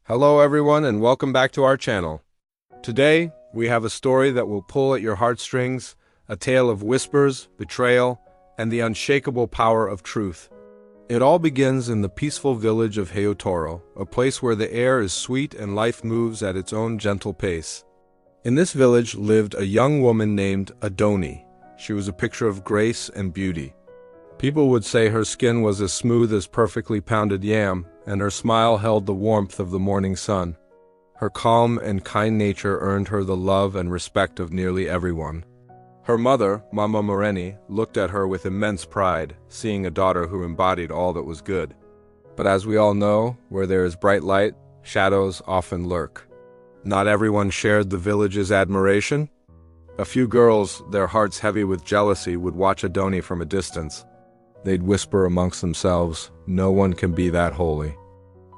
Hello everyone and welcome back to our channel. Today, we have a story that will pull at your heartstrings, a tale of whispers, betrayal, and the unshakable power of truth. It all begins in the peaceful village of Hayutoro, a place where the air is sweet and life moves at its own gentle pace. In this village lived a young woman named Adoni. She was a picture of grace and beauty. People would say her skin was as smooth as perfectly pounded yam, and her smile held the warmth of the morning sun. Her calm and kind nature earned her the love and respect of nearly everyone. Her mother, Mama Moreni, looked at her with immense pride, seeing a daughter who embodied all that was good. But as we all know, where there is bright light, shadows often lurk. Not everyone shared the village's admiration. A few girls, their hearts heavy with jealousy, would watch Adoni from a distance. They'd whisper amongst themselves, "No one can be that holy.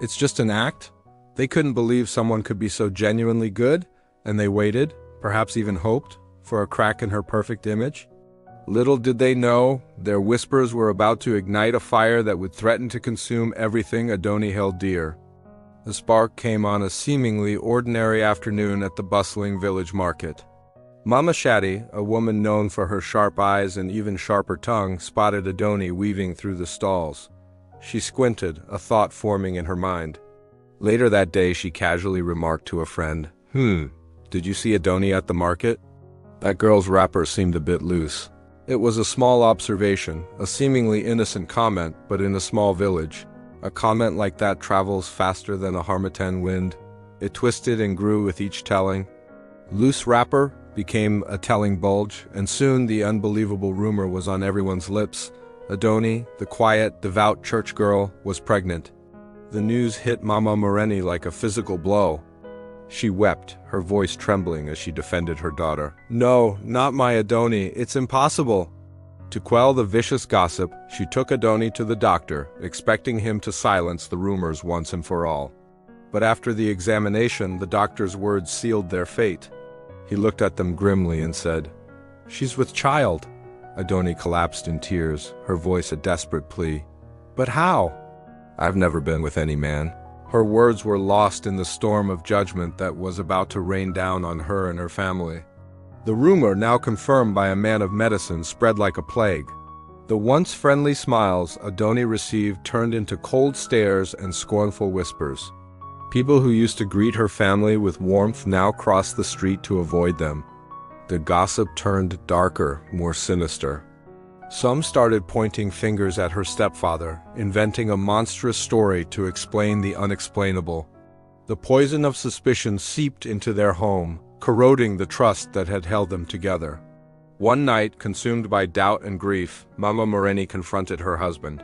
It's just an act." They couldn't believe someone could be so genuinely good, and they waited, perhaps even hoped, for a crack in her perfect image. Little did they know, their whispers were about to ignite a fire that would threaten to consume everything Adoni held dear. The spark came on a seemingly ordinary afternoon at the bustling village market. Mama Shadi, a woman known for her sharp eyes and even sharper tongue, spotted Adoni weaving through the stalls. She squinted, a thought forming in her mind. Later that day she casually remarked to a friend, "Did you see Adoni at the market? That girl's wrapper seemed a bit loose." It was a small observation, a seemingly innocent comment, but in a small village, a comment like that travels faster than a harmattan wind. It twisted and grew with each telling. Loose wrapper became a telling bulge, and soon the unbelievable rumor was on everyone's lips. Adoni, the quiet, devout church girl, was pregnant. The news hit Mama Moreni like a physical blow. She wept, her voice trembling as she defended her daughter. "No, not my Adoni, it's impossible." To quell the vicious gossip, she took Adoni to the doctor, expecting him to silence the rumors once and for all. But after the examination, the doctor's words sealed their fate. He looked at them grimly and said, "She's with child." Adoni collapsed in tears, her voice a desperate plea. "But how?" "I've never been with any man." Her words were lost in the storm of judgment that was about to rain down on her and her family. The rumor, now confirmed by a man of medicine, spread like a plague. The once friendly smiles Adoni received turned into cold stares and scornful whispers. People who used to greet her family with warmth now crossed the street to avoid them. The gossip turned darker, more sinister. Some started pointing fingers at her stepfather, inventing a monstrous story to explain the unexplainable. The poison of suspicion seeped into their home, corroding the trust that had held them together. One night, consumed by doubt and grief, Mama Moreni confronted her husband.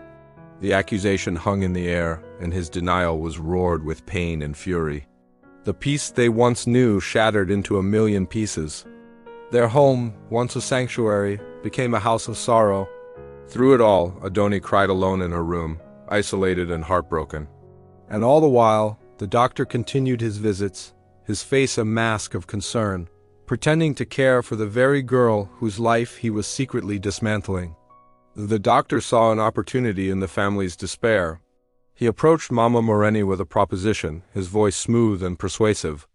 The accusation hung in the air, and his denial was roared with pain and fury. The peace they once knew shattered into a million pieces. Their home, once a sanctuary, became a house of sorrow. Through it all, Adoni cried alone in her room, isolated and heartbroken. And all the while, the doctor continued his visits, his face a mask of concern, pretending to care for the very girl whose life he was secretly dismantling. The doctor saw an opportunity in the family's despair. He approached Mama Moreni with a proposition, his voice smooth and persuasive.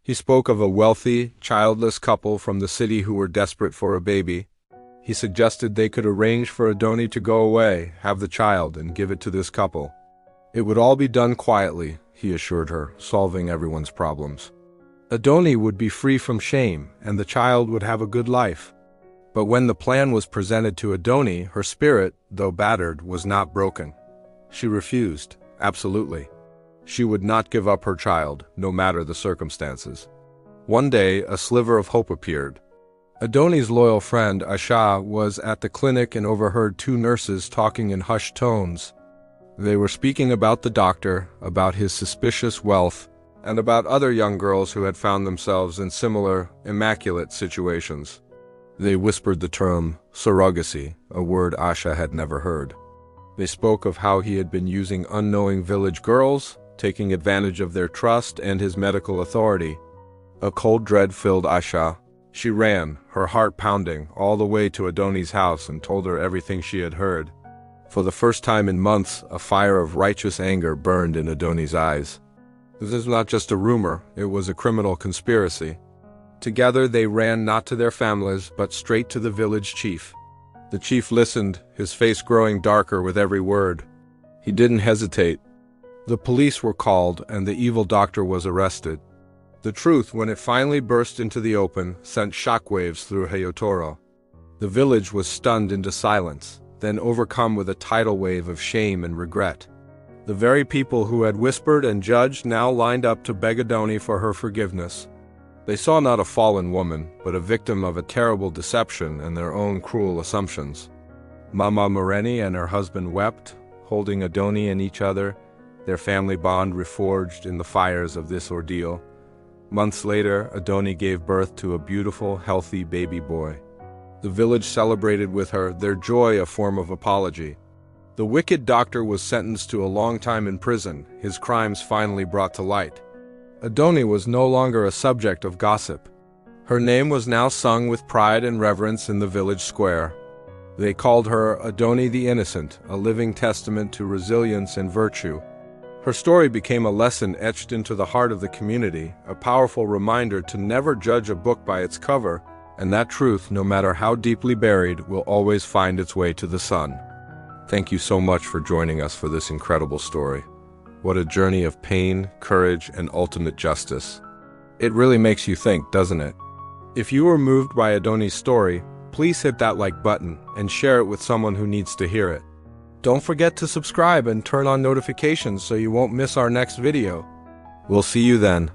He spoke of a wealthy, childless couple from the city who were desperate for a baby. He suggested they could arrange for Adoni to go away, have the child, and give it to this couple. It would all be done quietly, he assured her, solving everyone's problems. Adoni would be free from shame, and the child would have a good life. But when the plan was presented to Adoni, her spirit, though battered, was not broken. She refused, absolutely. She would not give up her child, no matter the circumstances. One day, a sliver of hope appeared. Adoni's loyal friend, Asha, was at the clinic and overheard two nurses talking in hushed tones. They were speaking about the doctor, about his suspicious wealth, and about other young girls who had found themselves in similar, immaculate situations. They whispered the term surrogacy, a word Asha had never heard. They spoke of how he had been using unknowing village girls, taking advantage of their trust and his medical authority. A cold dread filled Asha. She ran, her heart pounding, all the way to Adoni's house and told her everything she had heard. For the first time in months, a fire of righteous anger burned in Adoni's eyes. This is not just a rumor, it was a criminal conspiracy. Together they ran not to their families, but straight to the village chief. The chief listened, his face growing darker with every word. He didn't hesitate. The police were called, and the evil doctor was arrested. The truth, when it finally burst into the open, sent shockwaves through Hayutoro. The village was stunned into silence, then overcome with a tidal wave of shame and regret. The very people who had whispered and judged now lined up to beg Adoni for her forgiveness. They saw not a fallen woman, but a victim of a terrible deception and their own cruel assumptions. Mama Moreni and her husband wept, holding Adoni and each other, their family bond reforged in the fires of this ordeal. Months later, Adoni gave birth to a beautiful, healthy baby boy. The village celebrated with her, their joy a form of apology. The wicked doctor was sentenced to a long time in prison, his crimes finally brought to light. Adoni was no longer a subject of gossip. Her name was now sung with pride and reverence in the village square. They called her Adoni the Innocent, a living testament to resilience and virtue. Her story became a lesson etched into the heart of the community, a powerful reminder to never judge a book by its cover, and that truth, no matter how deeply buried, will always find its way to the sun. Thank you so much for joining us for this incredible story. What a journey of pain, courage, and ultimate justice. It really makes you think, doesn't it? If you were moved by Adoni's story, please hit that like button and share it with someone who needs to hear it. Don't forget to subscribe and turn on notifications so you won't miss our next video. We'll see you then.